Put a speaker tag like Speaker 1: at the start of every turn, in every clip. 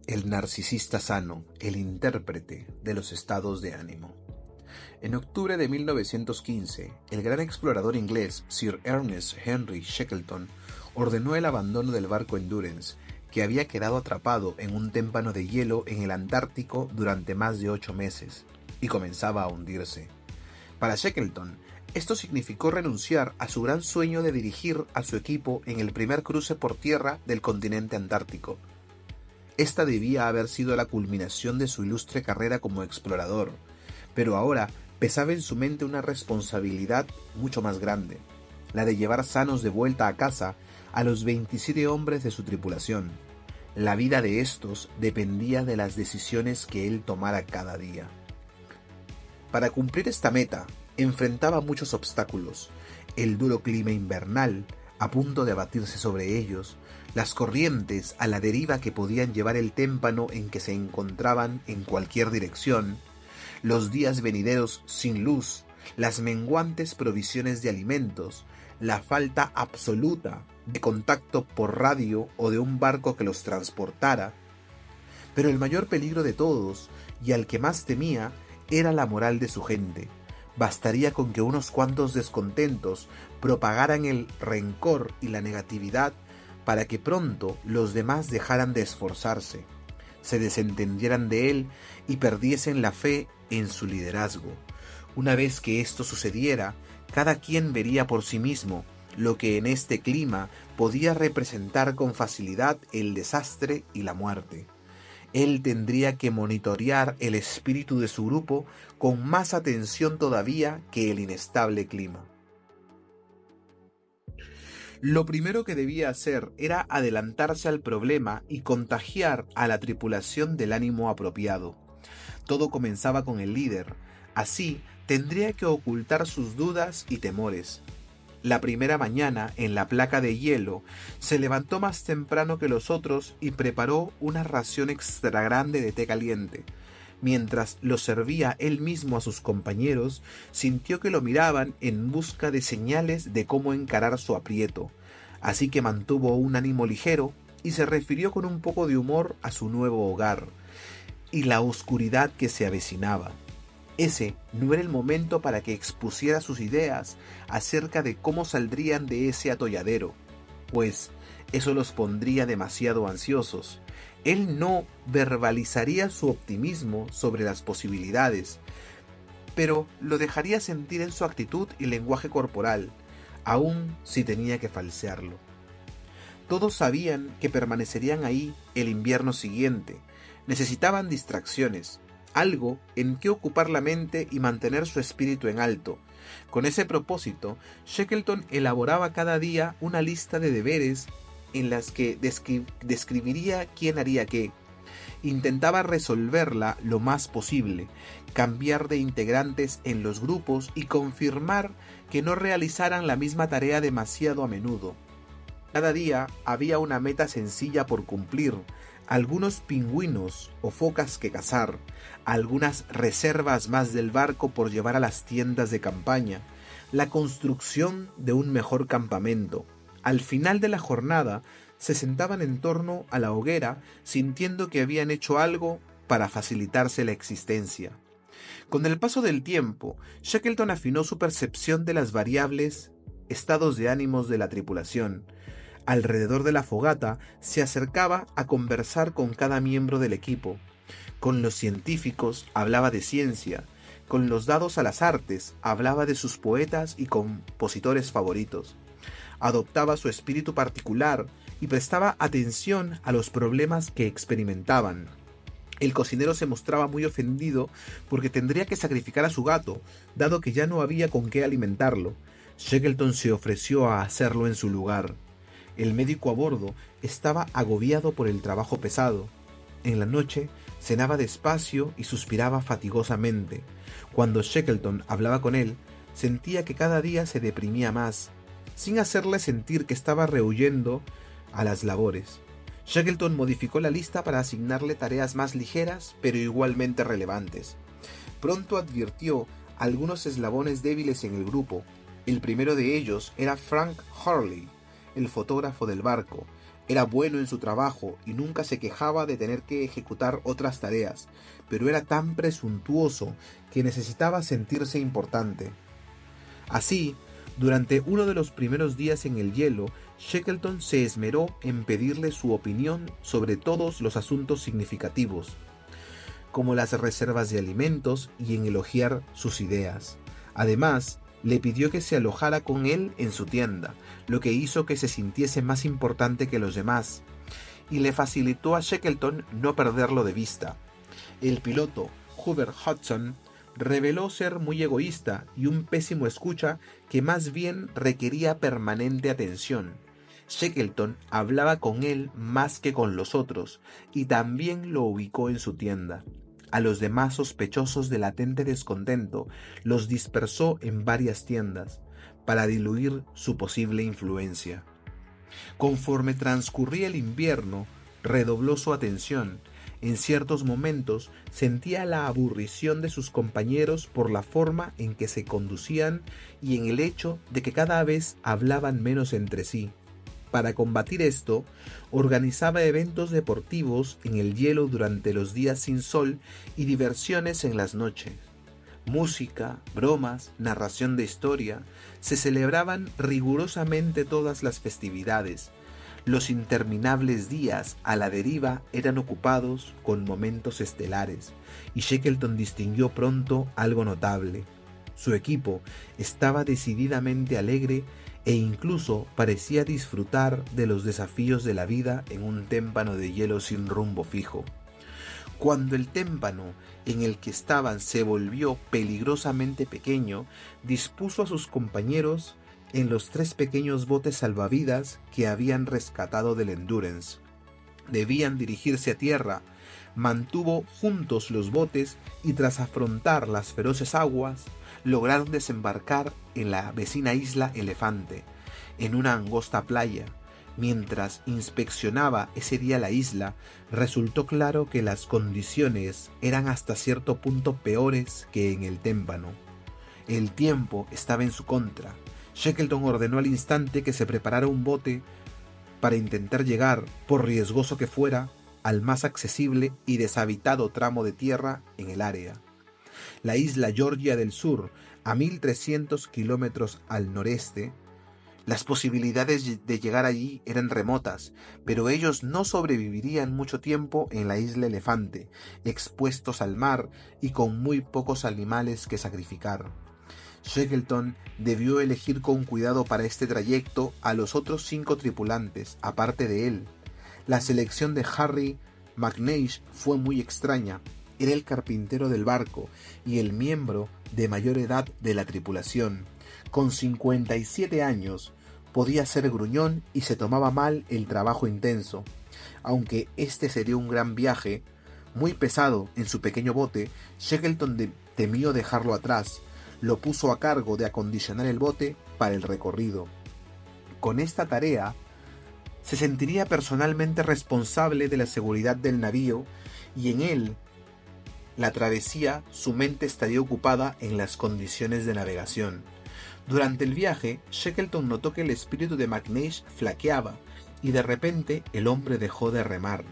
Speaker 1: El narcisista sano, el intérprete de los estados de ánimo. En octubre de 1915, el gran explorador inglés Sir Ernest Henry Shackleton ordenó el abandono del barco Endurance, que había quedado atrapado en un témpano de hielo en el Antártico durante más de 8 meses, y comenzaba a hundirse. Para Shackleton, esto significó renunciar a su gran sueño de dirigir a su equipo en el primer cruce por tierra del continente antártico. Esta debía haber sido la culminación de su ilustre carrera como explorador, pero ahora pesaba en su mente una responsabilidad mucho más grande, la de llevar sanos de vuelta a casa a los 27 hombres de su tripulación. La vida de estos dependía de las decisiones que él tomara cada día. Para cumplir esta meta, enfrentaba muchos obstáculos: el duro clima invernal, a punto de abatirse sobre ellos, las corrientes a la deriva que podían llevar el témpano en que se encontraban en cualquier dirección, los días venideros sin luz, las menguantes provisiones de alimentos, la falta absoluta de contacto por radio o de un barco que los transportara. Pero el mayor peligro de todos, y al que más temía, era la moral de su gente. Bastaría con que unos cuantos descontentos propagaran el rencor y la negatividad para que pronto los demás dejaran de esforzarse, se desentendieran de él y perdiesen la fe en su liderazgo. Una vez que esto sucediera, cada quien vería por sí mismo lo que en este clima podía representar con facilidad el desastre y la muerte. Él tendría que monitorear el espíritu de su grupo con más atención todavía que el inestable clima. Lo primero que debía hacer era adelantarse al problema y contagiar a la tripulación del ánimo apropiado. Todo comenzaba con el líder. Así, tendría que ocultar sus dudas y temores. La primera mañana, en la placa de hielo, se levantó más temprano que los otros y preparó una ración extra grande de té caliente. Mientras lo servía él mismo a sus compañeros, sintió que lo miraban en busca de señales de cómo encarar su aprieto, así que mantuvo un ánimo ligero y se refirió con un poco de humor a su nuevo hogar y la oscuridad que se avecinaba. Ese no era el momento para que expusiera sus ideas acerca de cómo saldrían de ese atolladero, pues eso los pondría demasiado ansiosos. Él no verbalizaría su optimismo sobre las posibilidades, pero lo dejaría sentir en su actitud y lenguaje corporal, aun si tenía que falsearlo. Todos sabían que permanecerían ahí el invierno siguiente. Necesitaban distracciones, algo en que ocupar la mente y mantener su espíritu en alto. Con ese propósito, Shackleton elaboraba cada día una lista de deberes en las que describiría quién haría qué. Intentaba resolverla lo más posible, cambiar de integrantes en los grupos y confirmar que no realizaran la misma tarea demasiado a menudo. Cada día había una meta sencilla por cumplir: algunos pingüinos o focas que cazar, algunas reservas más del barco por llevar a las tiendas de campaña, la construcción de un mejor campamento. Al final de la jornada se sentaban en torno a la hoguera sintiendo que habían hecho algo para facilitarse la existencia. Con el paso del tiempo, Shackleton afinó su percepción de las variables estados de ánimos de la tripulación. Alrededor de la fogata se acercaba a conversar con cada miembro del equipo. Con los científicos hablaba de ciencia, con los dados a las artes hablaba de sus poetas y compositores favoritos. Adoptaba su espíritu particular y prestaba atención a los problemas que experimentaban. El cocinero se mostraba muy ofendido porque tendría que sacrificar a su gato, dado que ya no había con qué alimentarlo. Shackleton se ofreció a hacerlo en su lugar. El médico a bordo estaba agobiado por el trabajo pesado. En la noche cenaba despacio y suspiraba fatigosamente. Cuando Shackleton hablaba con él, sentía que cada día se deprimía más, sin hacerle sentir que estaba rehuyendo a las labores. Shackleton modificó la lista para asignarle tareas más ligeras, pero igualmente relevantes. Pronto advirtió algunos eslabones débiles en el grupo. El primero de ellos era Frank Hurley, el fotógrafo del barco. Era bueno en su trabajo y nunca se quejaba de tener que ejecutar otras tareas, pero era tan presuntuoso que necesitaba sentirse importante. Así, durante uno de los primeros días en el hielo, Shackleton se esmeró en pedirle su opinión sobre todos los asuntos significativos, como las reservas de alimentos, y en elogiar sus ideas. Además, le pidió que se alojara con él en su tienda, lo que hizo que se sintiese más importante que los demás, y le facilitó a Shackleton no perderlo de vista. El piloto, Hubert Hudson, reveló ser muy egoísta y un pésimo escucha que más bien requería permanente atención. Shackleton hablaba con él más que con los otros, y también lo ubicó en su tienda. A los demás sospechosos de latente descontento los dispersó en varias tiendas, para diluir su posible influencia. Conforme transcurría el invierno, redobló su atención. En ciertos momentos sentía la aburrición de sus compañeros por la forma en que se conducían y en el hecho de que cada vez hablaban menos entre sí. Para combatir esto, organizaba eventos deportivos en el hielo durante los días sin sol y diversiones en las noches. Música, bromas, narración de historia, se celebraban rigurosamente todas las festividades. Los interminables días a la deriva eran ocupados con momentos estelares, y Shackleton distinguió pronto algo notable. Su equipo estaba decididamente alegre e incluso parecía disfrutar de los desafíos de la vida en un témpano de hielo sin rumbo fijo. Cuando el témpano en el que estaban se volvió peligrosamente pequeño, dispuso a sus compañeros en los 3 pequeños botes salvavidas que habían rescatado del Endurance. Debían dirigirse a tierra. Mantuvo juntos los botes y tras afrontar las feroces aguas, lograron desembarcar en la vecina isla Elefante, en una angosta playa. Mientras inspeccionaba ese día la isla, resultó claro que las condiciones eran hasta cierto punto peores que en el témpano. El tiempo estaba en su contra. Shackleton ordenó al instante que se preparara un bote para intentar llegar, por riesgoso que fuera, al más accesible y deshabitado tramo de tierra en el área. La isla Georgia del Sur, a 1300 kilómetros al noreste. Las posibilidades de llegar allí eran remotas, pero ellos no sobrevivirían mucho tiempo en la isla Elefante, expuestos al mar y con muy pocos animales que sacrificar. Shackleton debió elegir con cuidado para este trayecto a los otros 5 tripulantes, aparte de él. La selección de Harry McNeish fue muy extraña. Era el carpintero del barco y el miembro de mayor edad de la tripulación. Con 57 años, podía ser gruñón y se tomaba mal el trabajo intenso. Aunque este sería un gran viaje, muy pesado en su pequeño bote, Shackleton temió dejarlo atrás. Lo puso a cargo de acondicionar el bote para el recorrido. Con esta tarea, se sentiría personalmente responsable de la seguridad del navío, y en él, la travesía, su mente estaría ocupada en las condiciones de navegación. Durante el viaje, Shackleton notó que el espíritu de McNeish flaqueaba, y de repente el hombre dejó de remar.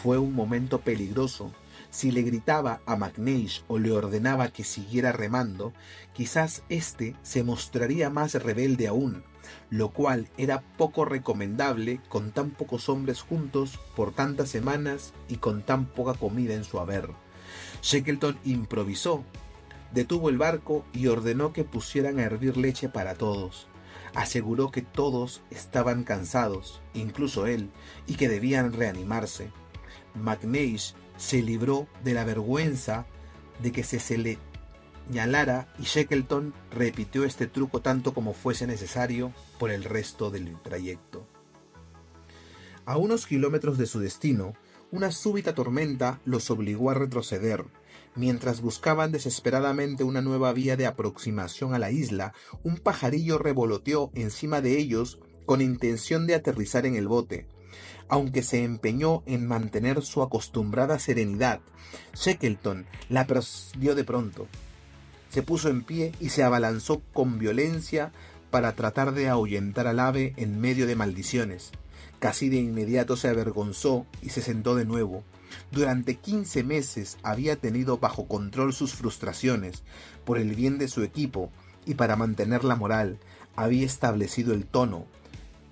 Speaker 1: Fue un momento peligroso. Si le gritaba a McNeish o le ordenaba que siguiera remando, quizás éste se mostraría más rebelde aún, lo cual era poco recomendable con tan pocos hombres juntos por tantas semanas y con tan poca comida en su haber. Shackleton improvisó, detuvo el barco y ordenó que pusieran a hervir leche para todos. Aseguró que todos estaban cansados, incluso él, y que debían reanimarse. McNeish se libró de la vergüenza de que se le señalara, y Shackleton repitió este truco tanto como fuese necesario por el resto del trayecto. A unos kilómetros de su destino, una súbita tormenta los obligó a retroceder. Mientras buscaban desesperadamente una nueva vía de aproximación a la isla, un pajarillo revoloteó encima de ellos con intención de aterrizar en el bote. Aunque se empeñó en mantener su acostumbrada serenidad, Shackleton la perdió de pronto. Se puso en pie y se abalanzó con violencia para tratar de ahuyentar al ave en medio de maldiciones. Casi de inmediato se avergonzó y se sentó de nuevo. Durante 15 meses había tenido bajo control sus frustraciones por el bien de su equipo y para mantener la moral. Había establecido el tono.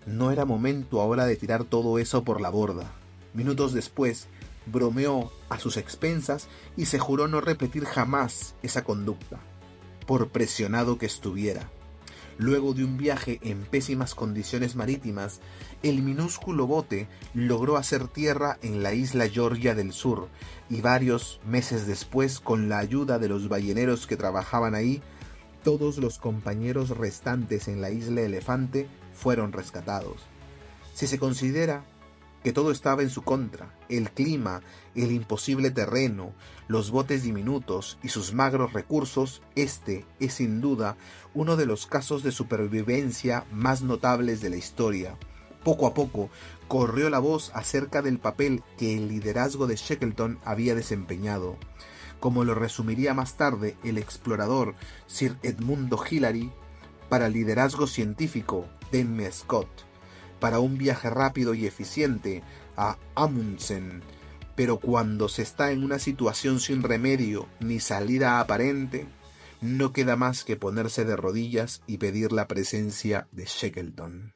Speaker 1: No era momento ahora de tirar todo eso por la borda. Minutos después, bromeó a sus expensas y se juró no repetir jamás esa conducta, por presionado que estuviera. Luego de un viaje en pésimas condiciones marítimas, el minúsculo bote logró hacer tierra en la isla Georgia del Sur, y varios meses después, con la ayuda de los balleneros que trabajaban ahí, todos los compañeros restantes en la isla Elefante fueron rescatados. Si se considera que todo estaba en su contra, el clima, el imposible terreno, los botes diminutos y sus magros recursos, este es sin duda uno de los casos de supervivencia más notables de la historia. Poco a poco corrió la voz acerca del papel que el liderazgo de Shackleton había desempeñado. Como lo resumiría más tarde el explorador Sir Edmundo Hillary, para el liderazgo científico de M. Scott, para un viaje rápido y eficiente a Amundsen, pero cuando se está en una situación sin remedio ni salida aparente, no queda más que ponerse de rodillas y pedir la presencia de Shackleton.